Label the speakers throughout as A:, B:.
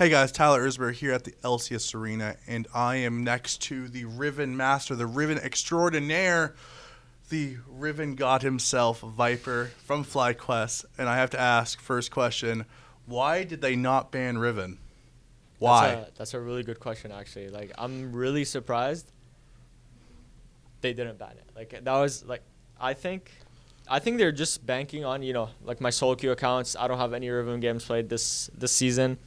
A: Hey guys, Tyler Erzberger here at the LCS Arena, and I am next to the Riven Master, the Riven Extraordinaire, the Riven God himself, V1per from FlyQuest. And I have to ask, first question, why did they not ban Riven? Why?
B: That's a really good question, actually. Like, I'm really surprised they didn't ban it. Like, that was like, I think they're just banking on, like my solo queue accounts. I don't have any Riven games played this season.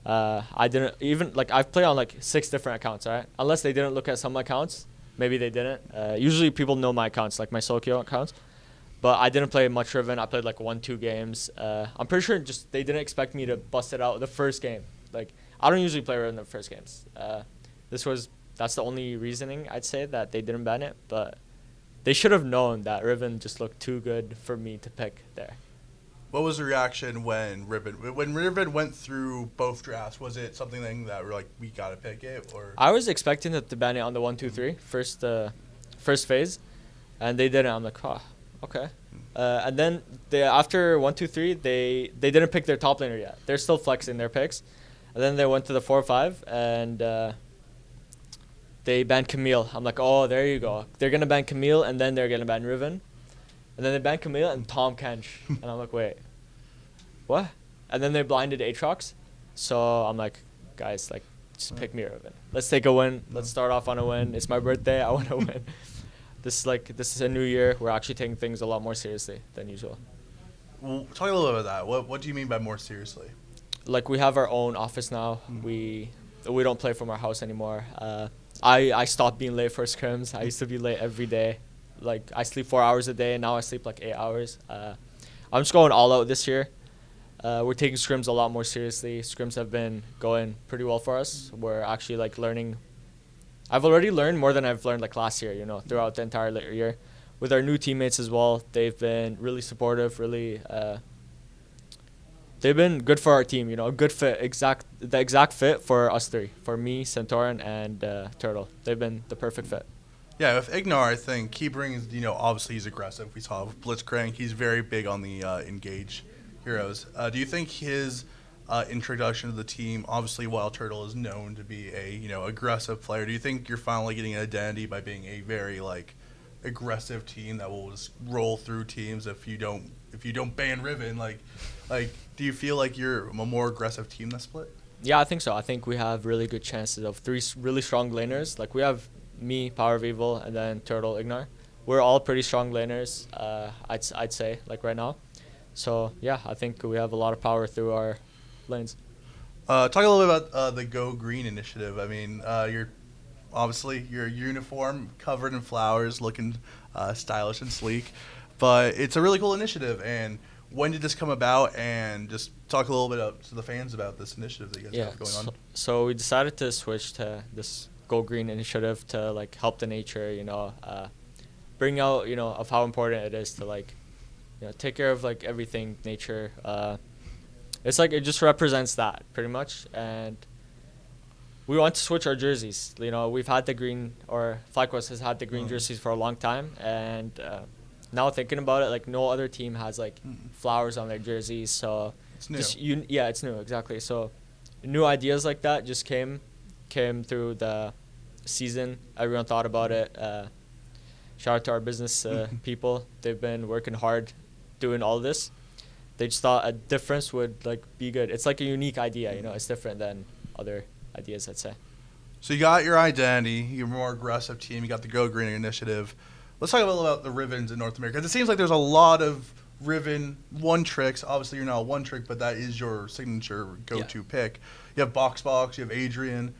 B: I didn't even I've played on like 6 different accounts, right? Unless they didn't look at some accounts, maybe they didn't. Usually people know my accounts, like my solo queue accounts, but I didn't play much Riven. I played like 1-2 games. I'm pretty sure just they didn't expect me to bust it out the first game. Like, I don't usually play Riven the first games. That's the only reasoning I'd say that they didn't ban it, but they should have known that Riven just looked too good for me to pick there.
A: What was the reaction when Riven went through both drafts? Was it something that we're like, we gotta pick it, or?
B: I was expecting them to ban it on the 1-2-3 first phase, and they didn't. I'm like, oh, okay. And then after 1-2-3, they didn't pick their top laner yet. They're still flexing their picks, and then they went to the 4-5 and they banned Camille. I'm like, oh, there you go. They're gonna ban Camille, and then they're gonna ban Riven. And then they banned Camille and Tom Kench. And I'm like, wait, what? And then they blinded Aatrox. So I'm like, guys, like, just pick me Riven. Let's take a win. Let's start off on a win. It's my birthday. I want to win. This is a new year. We're actually taking things a lot more seriously than usual.
A: Well, talk a little bit about that. What do you mean by more seriously?
B: Like, we have our own office now. We don't play from our house anymore. I stopped being late for scrims. I used to be late every day. Like, I sleep 4 hours a day, and now I sleep like 8 hours. I'm just going all out this year. We're taking scrims a lot more seriously. Scrims have been going pretty well for us. We're actually like learning. I've already learned more than I've learned like last year, throughout the entire year. With our new teammates as well, they've been really supportive, they've been good for our team, a good fit, the exact fit for us three, for me, Centauran, and Turtle. They've been the perfect fit.
A: Yeah, with Ignar, I think he brings, obviously he's aggressive. We saw with Blitzcrank, he's very big on the engage heroes. Do you think his introduction to the team, obviously while Turtle is known to be a, aggressive player, do you think you're finally getting an identity by being a very, aggressive team that will just roll through teams if you don't ban Riven? Like, do you feel like you're a more aggressive team this split?
B: Yeah, I think so. I think we have really good chances of 3 really strong laners. Like, we have me, Power of Evil, and then Turtle, Ignar. We're all pretty strong laners, I'd say, like right now. So, yeah, I think we have a lot of power through our lanes.
A: Talk a little bit about the Go Green initiative. I mean, you're obviously your uniform covered in flowers, looking stylish and sleek, but it's a really cool initiative. And when did this come about? And just talk a little bit to the fans about this initiative that you guys have going on.
B: So we decided to switch to this Go Green initiative to help the nature, bring out of how important it is to take care of everything nature. It's it just represents that pretty much, and we want to switch our jerseys. We've had the green, or FlyQuest has had the green jerseys for a long time, and now thinking about it, no other team has flowers on their jerseys. So
A: it's new.
B: It's new, exactly. So new ideas like that just came through the season. Everyone thought about it. Shout out to our business people. They've been working hard doing all this. They just thought a difference would be good. It's a unique idea, it's different than other ideas, I'd say.
A: So you got your identity, you're a more aggressive team, you got the Go Green initiative. Let's talk a little about the Rivens in North America, because it seems like there's a lot of Riven one tricks. Obviously you're not a one trick, but that is your signature go-to pick. You have Box, you have Adrian.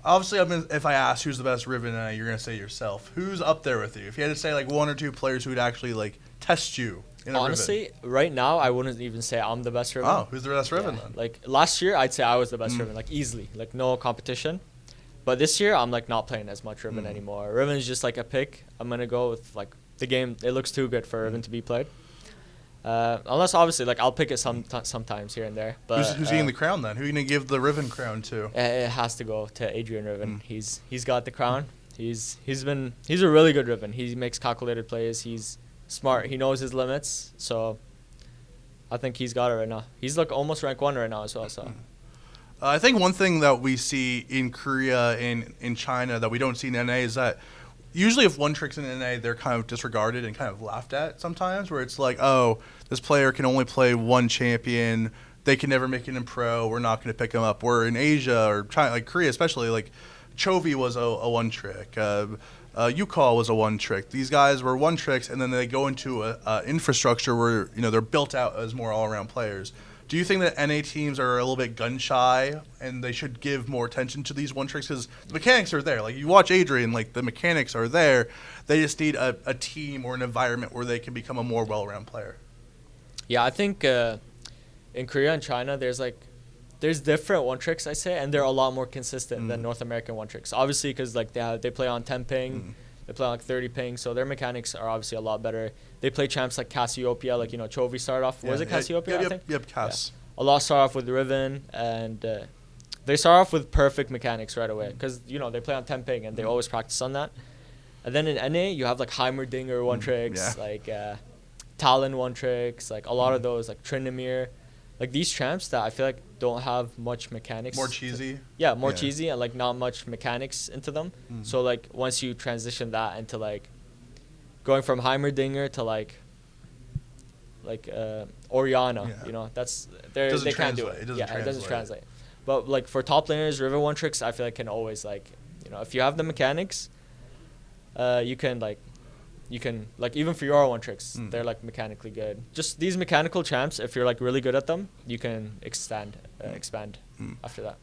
A: If I ask who's the best Riven, you're going to say yourself. Who's up there with you? If you had to say 1 or 2 players who would actually test you in a
B: Honestly,
A: Riven.
B: Right now I wouldn't even say I'm the best Riven.
A: Oh, who's the best Riven then?
B: Last year I'd say I was the best Riven, easily, no competition. But this year I'm not playing as much Riven anymore. Riven's just a pick. I'm going to go with the game. It looks too good for Riven to be played. Unless obviously I'll pick it sometimes here and there. But
A: who's getting the crown then? Who are you gonna give the Riven crown to?
B: It has to go to Adrian Riven. He's got the crown. He's a really good Riven. He makes calculated plays. He's smart. He knows his limits. So I think he's got it right now. He's like almost rank 1 right now as well. So
A: I think one thing that we see in Korea and in China that we don't see in NA is that usually if one trick's in NA, they're kind of disregarded and kind of laughed at sometimes, where it's like, oh, this player can only play one champion. They can never make it in pro. We're not going to pick him up. We're in Asia or China, like Korea especially, like Chovy was a one trick. Yukol was a one trick. These guys were one tricks, and then they go into a infrastructure where they're built out as more all-around players. Do you think that NA teams are a little bit gun shy and they should give more attention to these one tricks? Because the mechanics are there. Like you watch Adrian, like the mechanics are there. They just need a team or an environment where they can become a more well-rounded player.
B: Yeah, I think in Korea and China, there's different one tricks, I say, and they're a lot more consistent than North American one tricks. Obviously, because like they play on 10 ping, they play on like 30 ping, so their mechanics are obviously a lot better. They play champs like Cassiopeia, like Chovy started off. Was it Cassiopeia? I think.
A: Yep, Cass.
B: Yeah. A lot start off with Riven, and they start off with perfect mechanics right away because they play on 10 ping and they always practice on that. And then in NA, you have like Heimerdinger one tricks, like Talon one tricks, like a lot of those, like Trinamir. Like these champs that I feel like don't have much mechanics.
A: More cheesy.
B: More cheesy and like not much mechanics into them. So like once you transition that into like going from Heimerdinger to like Oriana, that's they can't do it. It doesn't translate. But like for top laners, Riven one tricks, I feel like can always like if you have the mechanics, you can like even for your one tricks, they're like mechanically good. Just these mechanical champs, if you're like really good at them, you can expand after that.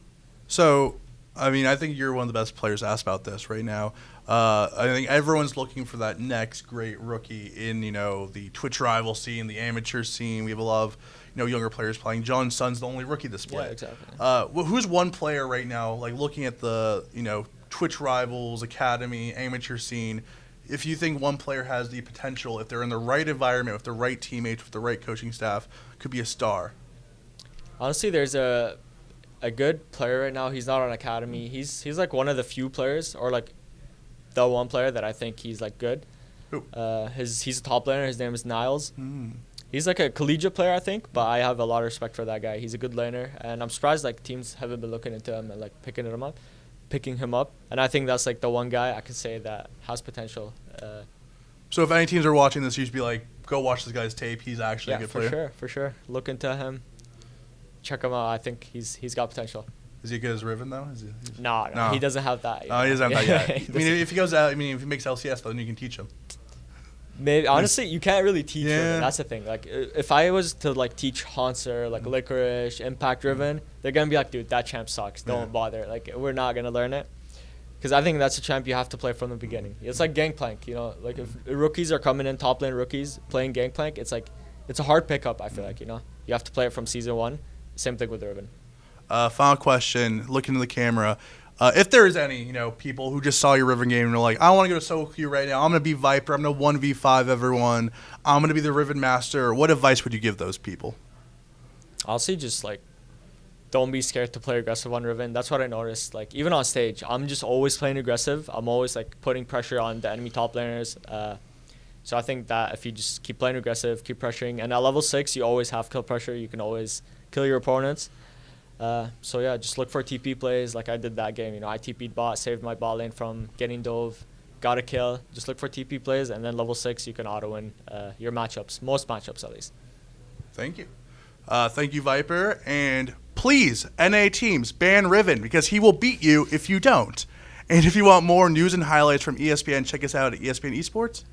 A: So, I mean, I think you're one of the best players asked about this right now. I think everyone's looking for that next great rookie in the Twitch rival scene, the amateur scene. We have a lot of younger players playing. John Sun's the only rookie this play.
B: Yeah, exactly.
A: Who's one player right now, like looking at the Twitch rivals, academy, amateur scene? If you think one player has the potential, if they're in the right environment, with the right teammates, with the right coaching staff, could be a star.
B: Honestly, there's a good player right now. He's not on academy. He's like one of the few players, or like the one player that I think he's like good.
A: Who?
B: He's a top laner. His name is Niles. He's like a collegiate player, I think, but I have a lot of respect for that guy. He's a good laner, and I'm surprised like teams haven't been looking into him and like picking him up, and I think that's like the one guy I can say that has potential.
A: So if any teams are watching this, you should be like, go watch this guy's tape. He's actually a good player.
B: For sure. Look into him. Check him out. I think he's got potential.
A: Is he good as Riven though?
B: No, he doesn't have that.
A: He doesn't have that yet. I mean, if he goes out, if he makes LCS, then you can teach him.
B: Maybe honestly, you can't really teach Riven. That's the thing. Like, if I was to like teach Hanser, like Licorice, Impact Riven, they're gonna be like, dude, that champ sucks. Don't bother. Like, we're not gonna learn it. Because I think that's a champ you have to play from the beginning. It's like Gangplank, like if rookies are coming in, top lane rookies playing Gangplank, it's like it's a hard pickup. I feel like you have to play it from season 1. Same thing with Riven.
A: Final question, look into the camera. If there is any people who just saw your Riven game and are like, I want to go to solo queue right now. I'm gonna be Viper. I'm gonna 1v5 everyone. I'm gonna be the Riven master. What advice would you give those people?
B: Honestly, just like, don't be scared to play aggressive on Riven. That's what I noticed. Like, even on stage, I'm just always playing aggressive. I'm always like putting pressure on the enemy top laners. So I think that if you just keep playing aggressive, keep pressuring, and at level 6, you always have kill pressure. You can always kill your opponents. So yeah, just look for TP plays like I did that game. I TP'd bot, saved my bot lane from getting dove, got a kill. Just look for TP plays, and then level 6, you can auto win your matchups, most matchups at least.
A: Thank you. Thank you, Viper, and please, NA teams, ban Riven because he will beat you if you don't. And if you want more news and highlights from ESPN, check us out at ESPN Esports.